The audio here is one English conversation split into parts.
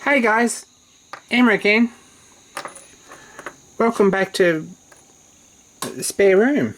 Hey guys, Emma again. Welcome back to the spare room.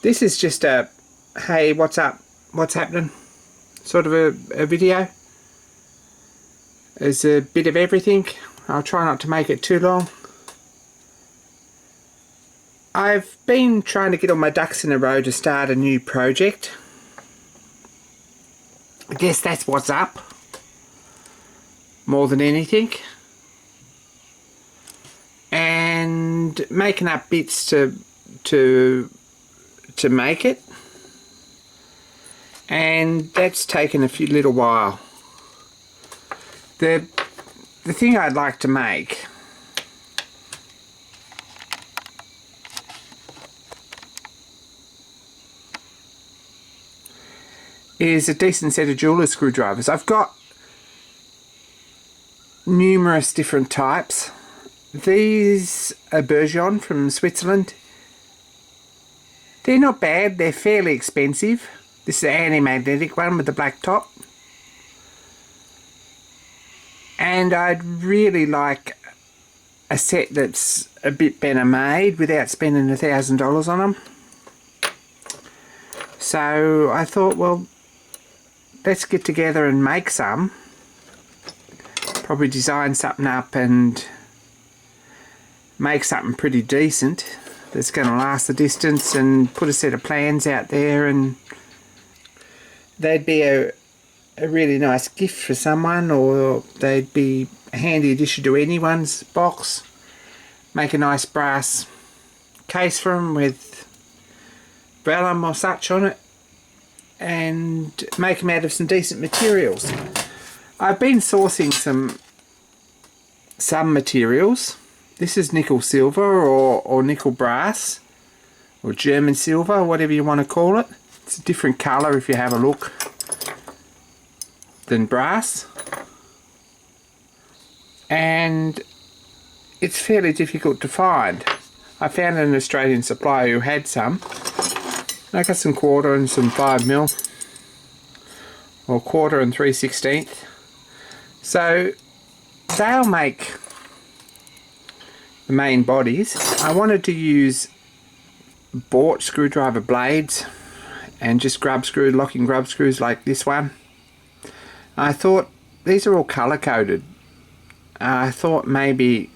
This is just a hey, what's up, what's happening sort of a video. There's a bit of everything. I'll try not to make it too long. I've been trying to get all my ducks in a row to start a new project. I guess that's what's up more than anything, and making up bits to make it, and that's taken a little while. The thing I'd like to make is a decent set of jeweler's screwdrivers. I've got numerous different types. These are Bergeon from Switzerland. They're not bad, they're fairly expensive. This is the anti-magnetic one with the black top. And I'd really like a set that's a bit better made without spending $1,000 on them. So I thought, well, let's get together and make some. Probably design something up and make something pretty decent that's going to last the distance, and put a set of plans out there, and they'd be a really nice gift for someone, or they'd be a handy addition to anyone's box. Make a nice brass case for them with vellum or such on it, and make them out of some decent materials. I've been sourcing some materials. This is nickel silver or nickel brass or German silver, whatever you want to call it. It's a different colour if you have a look than brass, and it's fairly difficult to find. I found an Australian supplier who had some. I got some 1/4 and some 5mm, or 1/4 and 3/16. So they'll make the main bodies. I wanted to use bought screwdriver blades and just locking grub screws like this one. I thought these are all colour coded. I thought maybe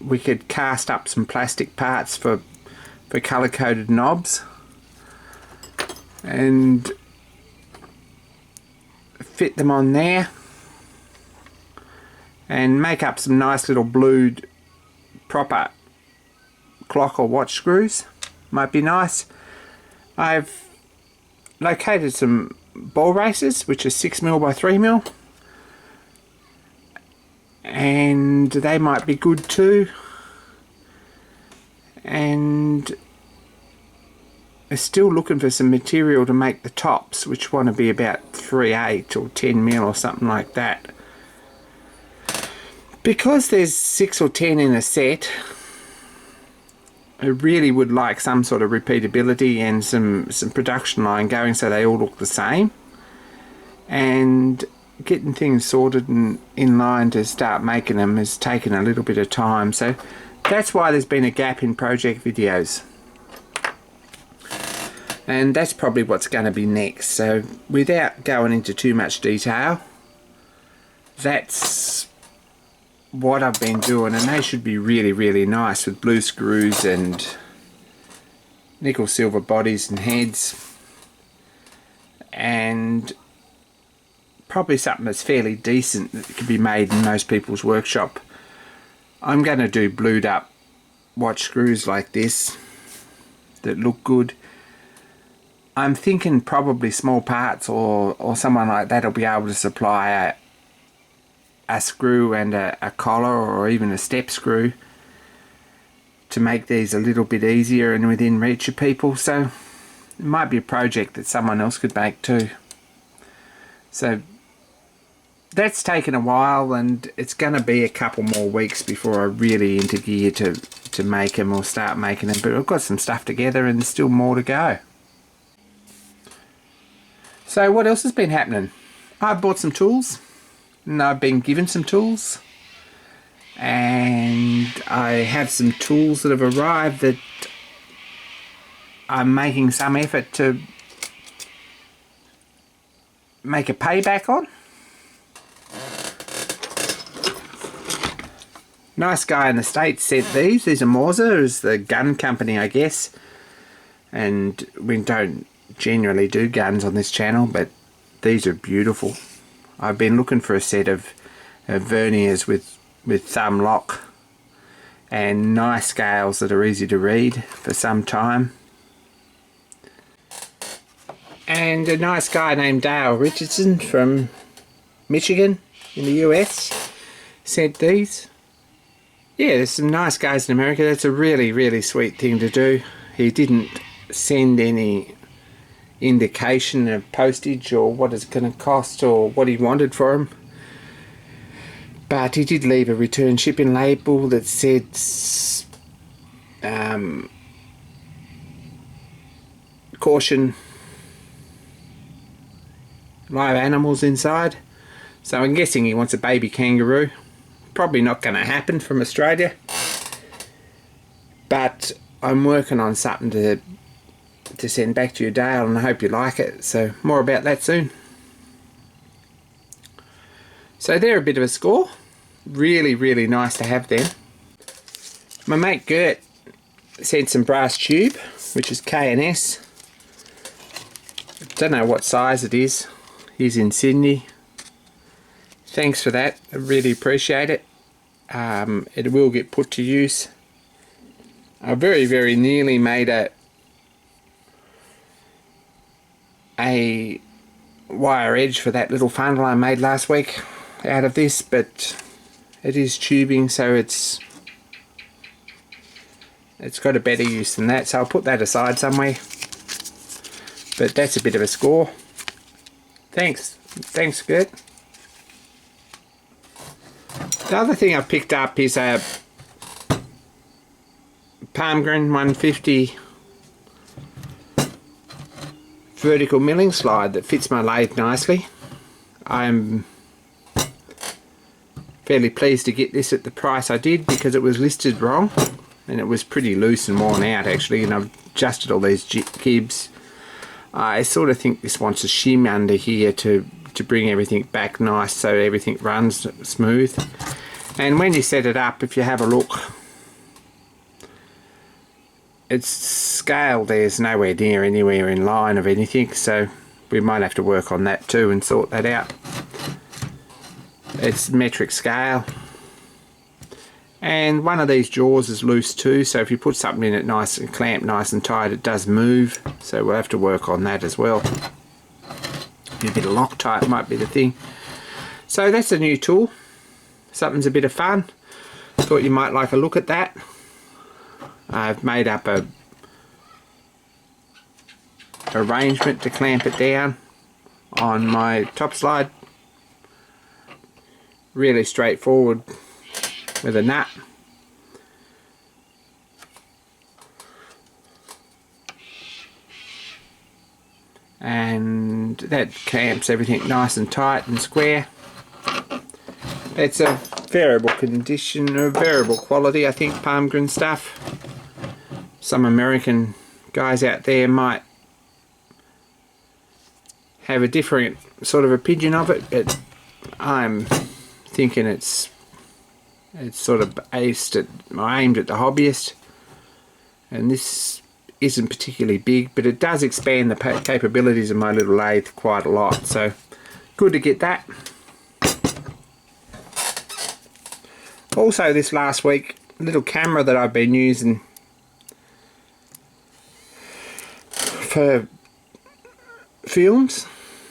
we could cast up some plastic parts for colour coded knobs and fit them on there, and make up some nice little blued proper clock or watch screws. Might be nice. I've located some ball races which are 6mm by 3mm, and they might be good too. And I'm still looking for some material to make the tops, which want to be about 3/8 or 10mm or something like that. Because there's 6 or 10 in a set, I really would like some sort of repeatability and some production line going so they all look the same. And getting things sorted and in line to start making them has taken a little bit of time. So that's why there's been a gap in project videos. And that's probably what's going to be next. So without going into too much detail, that's what I've been doing, and they should be really nice with blue screws and nickel silver bodies and heads, and probably something that's fairly decent that can be made in most people's workshop. I'm going to do blued up watch screws like this that look good. I'm thinking probably small parts or someone like that will be able to supply a screw and a collar, or even a step screw, to make these a little bit easier and within reach of people. So it might be a project that someone else could make too. So that's taken a while, and it's going to be a couple more weeks before I really into gear to make them or start making them. But I've got some stuff together and there's still more to go. So what else has been happening? I bought some tools. and I've been given some tools, and I have some tools that have arrived that I'm making some effort to make a payback on. Nice guy in the States sent these. These are Morza, is the gun company, I guess. And we don't generally do guns on this channel, but these are beautiful. I've been looking for a set of verniers with thumb lock and nice scales that are easy to read for some time. And a nice guy named Dale Richardson from Michigan in the US sent these. Yeah, there's some nice guys in America. That's a really, really sweet thing to do. He didn't send any indication of postage or what it's going to cost or what he wanted for them. But he did leave a return shipping label that said caution, live animals inside. So I'm guessing he wants a baby kangaroo. Probably not going to happen from Australia, but I'm working on something to send back to you, Dale, and I hope you like it. So more about that soon. So they're a bit of a score. Really, really nice to have them. My mate Gert sent some brass tube, which is K&S. Don't know what size it is. He's in Sydney. Thanks for that. I really appreciate it. It will get put to use. I very, very nearly made a wire edge for that little funnel I made last week out of this, but it is tubing, so it's got a better use than that, so I'll put that aside somewhere. But that's a bit of a score. Thanks, Gert. The other thing I've picked up is a Palmgren 150 vertical milling slide that fits my lathe nicely. I'm fairly pleased to get this at the price I did because it was listed wrong and it was pretty loose and worn out actually, and I've adjusted all these gibs. I sort of think this wants a shim under here to bring everything back nice so everything runs smooth. And when you set it up, if you have a look, its scale there's nowhere near anywhere in line of anything, so we might have to work on that too and sort that out. It's metric scale, and one of these jaws is loose too, so if you put something in it nice and clamped nice and tight, it does move, so we'll have to work on that as well. A bit of Loctite might be the thing. So that's a new tool. Something's a bit of fun. Thought you might like a look at that. I've made up a arrangement to clamp it down on my top slide. Really straightforward with a nut. And that clamps everything nice and tight and square. It's a variable condition, a variable quality, I think, Palmgren stuff. Some American guys out there might have a different sort of opinion of it, but I'm thinking it's sort of aimed at the hobbyist, and this isn't particularly big, but it does expand the capabilities of my little lathe quite a lot, so good to get that. Also this last week, a little camera that I've been using for films.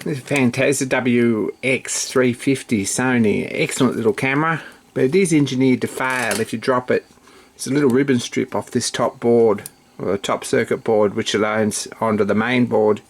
This is fantastic WX350 Sony. Excellent little camera, but it is engineered to fail if you drop it. It's a little ribbon strip off this top board, or a top circuit board, which aligns onto the main board,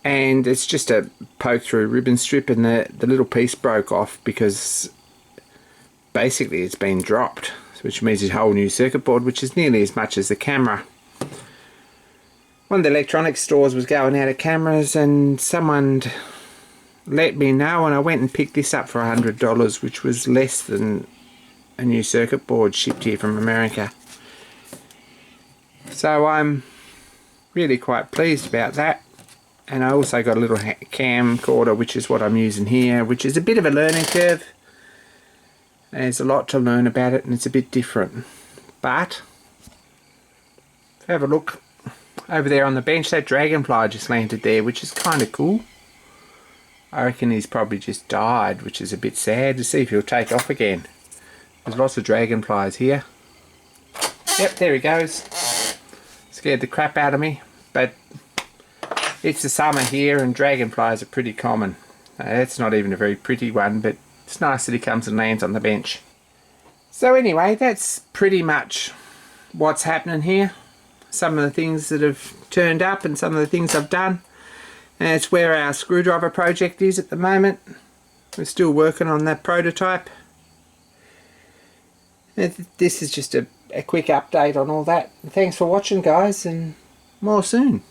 and it's just a poke through ribbon strip, and the little piece broke off because basically it's been dropped, which means it's a whole new circuit board, which is nearly as much as the camera. One of the electronics stores was going out of cameras, and someone let me know, and I went and picked this up for $100, which was less than a new circuit board shipped here from America. So I'm really quite pleased about that. And I also got a little camcorder, which is what I'm using here, which is a bit of a learning curve. There's a lot to learn about it, and it's a bit different. But have a look over there on the bench. That dragonfly just landed there, which is kind of cool. I reckon he's probably just died, which is a bit sad. To see if he'll take off again. There's lots of dragonflies here. Yep, there he goes. Scared the crap out of me, but it's the summer here and dragonflies are pretty common. That's not even a very pretty one, but it's nice that he comes and lands on the bench. So anyway, that's pretty much what's happening here. Some of the things that have turned up and some of the things I've done. And it's where our screwdriver project is at the moment. We're still working on that prototype. This is just a quick update on all that. Thanks for watching, guys, and more soon.